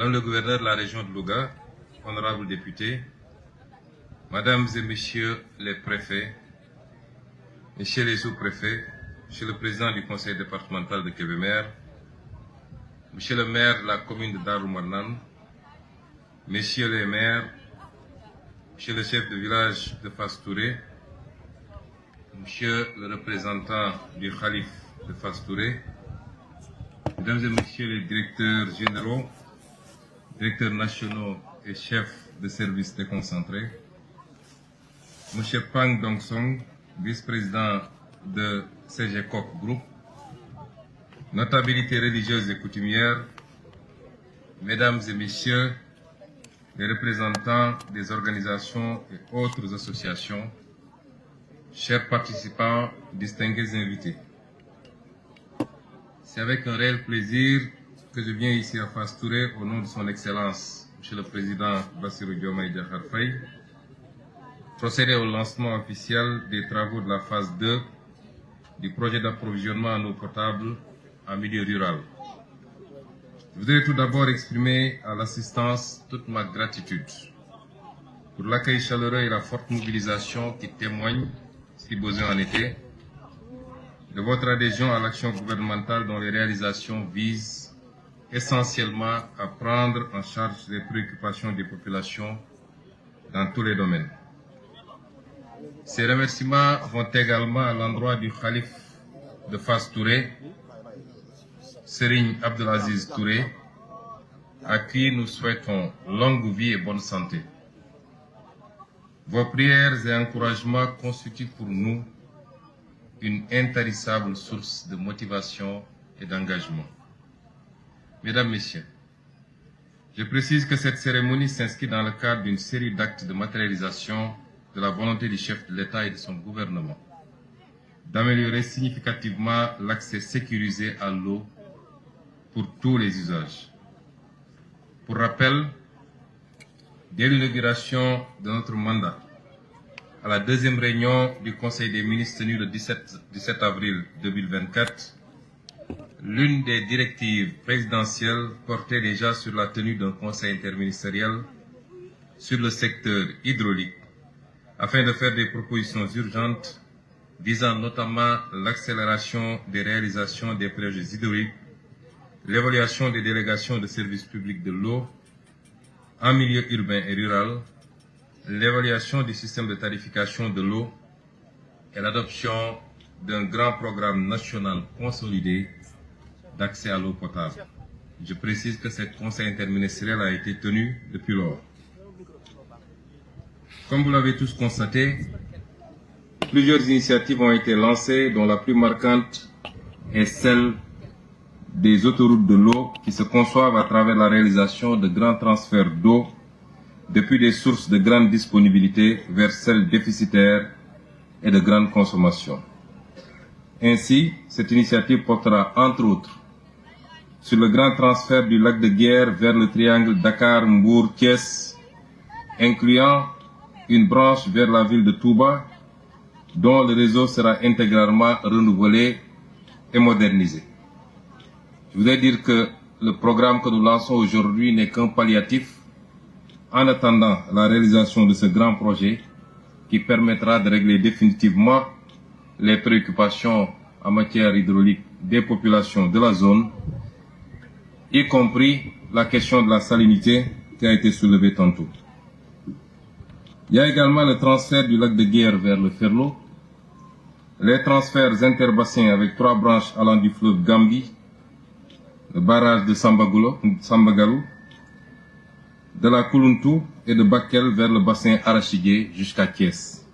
Madame le gouverneur de la région de Louga, honorables députés, Mesdames et Messieurs les préfets, Messieurs les sous-préfets, Monsieur le président du conseil départemental de Kébémer, Monsieur le maire de la commune de Darou Marnane, Messieurs les maires, Monsieur le chef de village de Fass Touré, Monsieur le représentant du Khalif de Fass Touré, Mesdames et Messieurs les directeurs généraux, directeurs nationaux et chefs de services déconcentrés, Monsieur Pang Dong-Song, vice-président de CGCOP Group, notabilités religieuses et coutumières, Mesdames et Messieurs les représentants des organisations et autres associations, chers participants, distingués invités. C'est avec un réel plaisir que je viens ici à Fass Touré au nom de son Excellence, Monsieur le Président Bassirou Diomaye Diakhar Faye, procéder au lancement officiel des travaux de la phase 2 du projet d'approvisionnement en eau potable en milieu rural. Je voudrais tout d'abord exprimer à l'assistance toute ma gratitude pour l'accueil chaleureux et la forte mobilisation qui témoignent, si besoin en était, de votre adhésion à l'action gouvernementale dont les réalisations visent essentiellement à prendre en charge les préoccupations des populations dans tous les domaines. Ces remerciements vont également à l'endroit du Khalif de Fass Touré, Serigne Abdelaziz Touré, à qui nous souhaitons longue vie et bonne santé. Vos prières et encouragements constituent pour nous une intarissable source de motivation et d'engagement. Mesdames, Messieurs, je précise que cette cérémonie s'inscrit dans le cadre d'une série d'actes de matérialisation de la volonté du chef de l'État et de son gouvernement d'améliorer significativement l'accès sécurisé à l'eau pour tous les usages. Pour rappel, dès l'inauguration de notre mandat, à la deuxième réunion du Conseil des ministres tenue le 17 avril 2024, l'une des directives présidentielles portait déjà sur la tenue d'un conseil interministériel sur le secteur hydraulique afin de faire des propositions urgentes visant notamment l'accélération des réalisations des projets hydrauliques, l'évaluation des délégations de services publics de l'eau en milieu urbain et rural, l'évaluation du système de tarification de l'eau et l'adoption d'un grand programme national consolidé d'accès à l'eau potable. Je précise que ce conseil interministériel a été tenu depuis lors. Comme vous l'avez tous constaté, plusieurs initiatives ont été lancées, dont la plus marquante est celle des autoroutes de l'eau qui se conçoivent à travers la réalisation de grands transferts d'eau depuis des sources de grande disponibilité vers celles déficitaires et de grande consommation. Ainsi, cette initiative portera entre autres sur le grand transfert du lac de Guiers vers le triangle Dakar-Mbour-Thiès, incluant une branche vers la ville de Touba, dont le réseau sera intégralement renouvelé et modernisé. Je voudrais dire que le programme que nous lançons aujourd'hui n'est qu'un palliatif en attendant la réalisation de ce grand projet qui permettra de régler définitivement les préoccupations en matière hydraulique des populations de la zone, y compris la question de la salinité qui a été soulevée tantôt. Il y a également le transfert du lac de Guiers vers le Ferlo, les transferts interbassins avec 3 branches allant du fleuve Gambie, le barrage de Sambagalou, de la Kouluntou et de Bakel vers le bassin arachidier jusqu'à Thiès.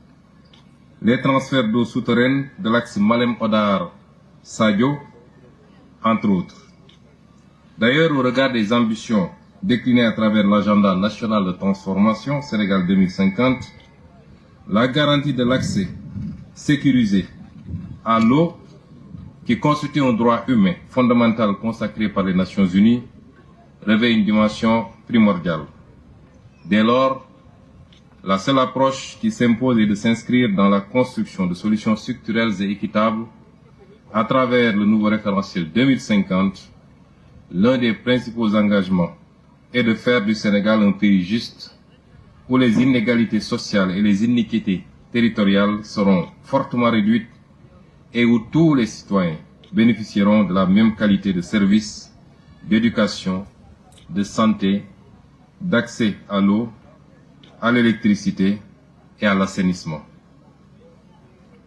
Les transferts d'eau souterraine de l'axe Malem-Odar-Sadio, entre autres. D'ailleurs, au regard des ambitions déclinées à travers l'agenda national de transformation Sénégal 2050, la garantie de l'accès sécurisé à l'eau, qui constitue un droit humain fondamental consacré par les Nations Unies, revêt une dimension primordiale. Dès lors, la seule approche qui s'impose est de s'inscrire dans la construction de solutions structurelles et équitables à travers le nouveau référentiel 2050, l'un des principaux engagements est de faire du Sénégal un pays juste, où les inégalités sociales et les iniquités territoriales seront fortement réduites et où tous les citoyens bénéficieront de la même qualité de services, d'éducation, de santé, d'accès à l'eau, à l'électricité et à l'assainissement,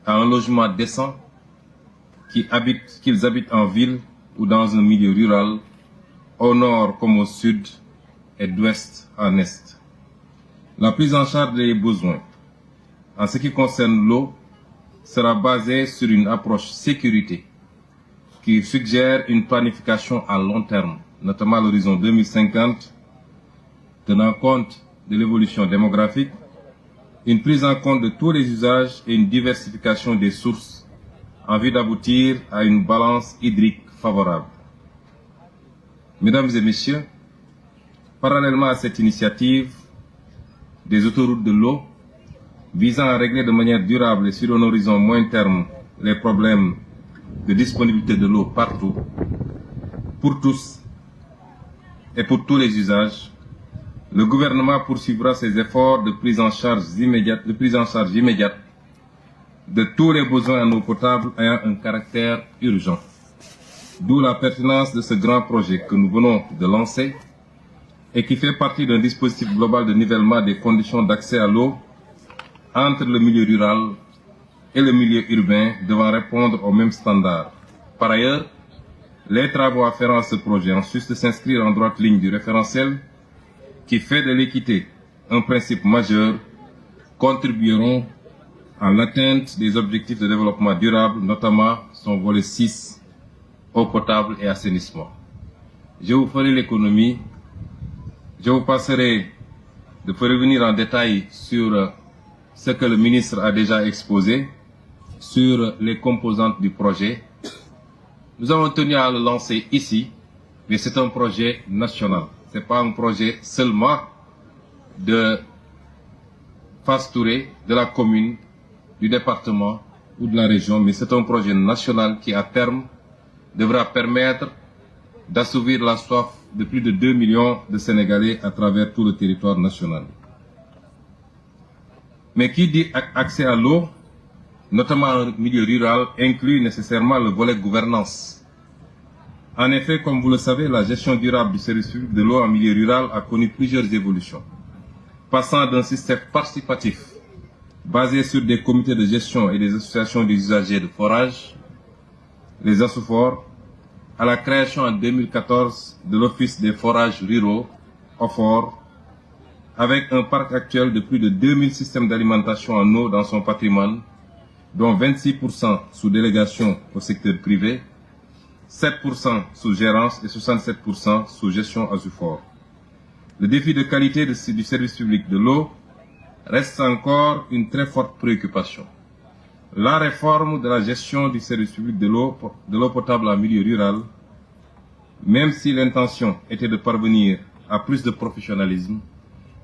à un logement décent, qu'ils habitent en ville ou dans un milieu rural, au nord comme au sud et d'ouest en est. La prise en charge des besoins, en ce qui concerne l'eau, sera basée sur une approche sécurité qui suggère une planification à long terme, notamment à l'horizon 2050, tenant compte de l'évolution démographique, une prise en compte de tous les usages et une diversification des sources en vue d'aboutir à une balance hydrique favorable. Mesdames et messieurs, parallèlement à cette initiative des autoroutes de l'eau, visant à régler de manière durable et sur un horizon moyen terme les problèmes de disponibilité de l'eau partout, pour tous et pour tous les usages, le gouvernement poursuivra ses efforts de prise en charge immédiate de tous les besoins en eau potable ayant un caractère urgent. D'où la pertinence de ce grand projet que nous venons de lancer et qui fait partie d'un dispositif global de nivellement des conditions d'accès à l'eau entre le milieu rural et le milieu urbain devant répondre aux mêmes standards. Par ailleurs, les travaux afférents à ce projet, en sus de s'inscrire en droite ligne du référentiel qui fait de l'équité un principe majeur, contribueront à l'atteinte des objectifs de développement durable, notamment son volet 6, eau potable et assainissement. Je vous ferai l'économie, je vous passerai de revenir en détail sur ce que le ministre a déjà exposé, sur les composantes du projet. Nous avons tenu à le lancer ici, mais c'est un projet national. Ce n'est pas un projet seulement de Fass Touré, de la commune, du département ou de la région, mais c'est un projet national qui, à terme, devra permettre d'assouvir la soif de plus de 2 millions de Sénégalais à travers tout le territoire national. Mais qui dit accès à l'eau, notamment en milieu rural, inclut nécessairement le volet gouvernance. En effet, comme vous le savez, la gestion durable du service public de l'eau en milieu rural a connu plusieurs évolutions, passant d'un système participatif basé sur des comités de gestion et des associations des usagers de forage, les ASSOFOR, à la création en 2014 de l'Office des forages ruraux, OFOR, avec un parc actuel de plus de 2000 systèmes d'alimentation en eau dans son patrimoine, dont 26% sous délégation au secteur privé, 7% sous gérance et 67% sous gestion ASSOFOR. Le défi de qualité du service public de l'eau reste encore une très forte préoccupation. La réforme de la gestion du service public de l'eau potable en milieu rural, même si l'intention était de parvenir à plus de professionnalisme,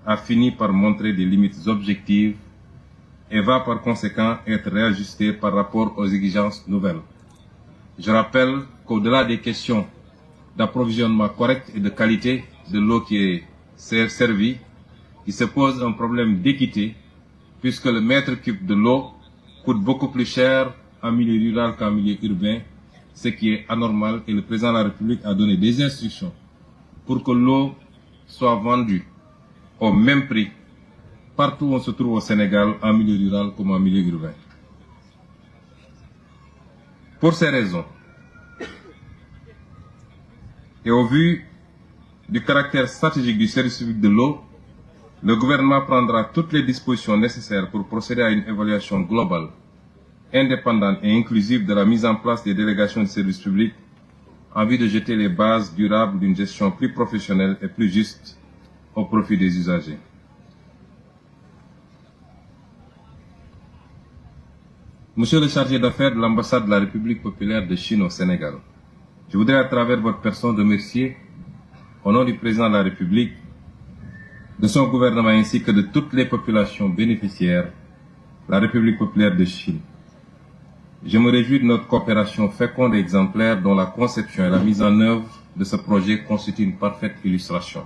a fini par montrer des limites objectives et va par conséquent être réajustée par rapport aux exigences nouvelles. Je rappelle qu'au-delà des questions d'approvisionnement correct et de qualité de l'eau qui est servie, il se pose un problème d'équité, puisque le mètre cube de l'eau coûte beaucoup plus cher en milieu rural qu'en milieu urbain, ce qui est anormal, et le président de la République a donné des instructions pour que l'eau soit vendue au même prix partout où on se trouve au Sénégal, en milieu rural comme en milieu urbain. Pour ces raisons, et au vu du caractère stratégique du service public de l'eau, le gouvernement prendra toutes les dispositions nécessaires pour procéder à une évaluation globale, indépendante et inclusive de la mise en place des délégations de service public en vue de jeter les bases durables d'une gestion plus professionnelle et plus juste au profit des usagers. Monsieur le chargé d'affaires de l'ambassade de la République populaire de Chine au Sénégal, je voudrais à travers votre personne remercier, au nom du président de la République, de son gouvernement ainsi que de toutes les populations bénéficiaires, la République populaire de Chine. Je me réjouis de notre coopération féconde et exemplaire dont la conception et la mise en œuvre de ce projet constituent une parfaite illustration.